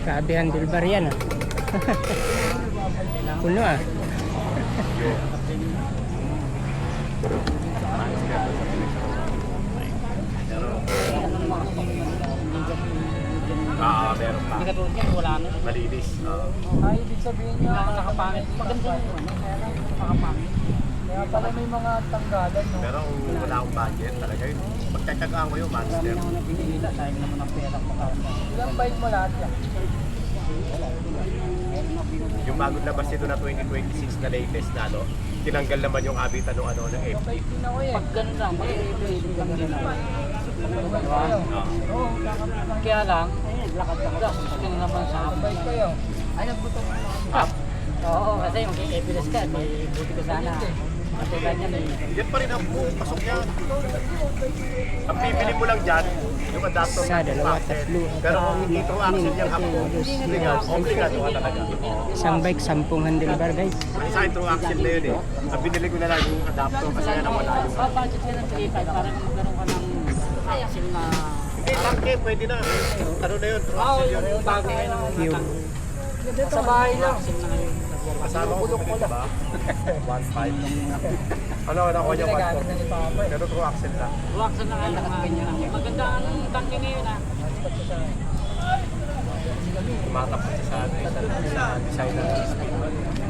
Grabe handlebar yan ah. Puno ah. Meron pa. Hindi katulad yan, wala na. Malinis. Ay, ibig sabihin niya, Nakapangit. Maganda yung ano, nakapangit. kaya pala may mga tanggalan, no? Pero kung wala akong budget talaga yun. Pagkatsagaan ko yung Marami monster. na ako nabinilita, sayang naman ang pera ko. Ilang bike mo lahat yan? Yung bagong labas nito na 2026 na latest na ano, tinanggal naman yung abitan ng ano ng FD. Bike din ako eh. Pag ganun lang, pwede lang din ako. Bike kayo. Oo, Kaya lang, lakad-lakad. Gusto nyo naman sa akin. bike kayo. Ay, nagbuto mo. Oo, kasi mag-epilis ka, may buti ko sana. Matulad niya, may... Yan pa rin ang pasok yan. Ang bibili mo lang dyan, yung adapter Isa, dalawa, tatlo, pero kung hindi true axle yung hapon, obligado ka talaga. Isang bike, 10 handlebar guys. Sa akin true axle na yun eh. Ang binili ko na lang yung adapter kasi nga nawala yung... Budget ka ng 3.5 para magkaroon ka ng axle na... Hindi, tangke, pwede na. Ano na yun, true axle yun. Yung bago ngayon ang Fuel. Sa bahay lang. axle na ngayon. Kasama ko pa rin ba? 1.5. Ano, nakuha niya 1.4. Pero true axle lang. Axle na ngayon. Maganda ang tangke ngayon ah. Tumatakot siya sa design ng speed.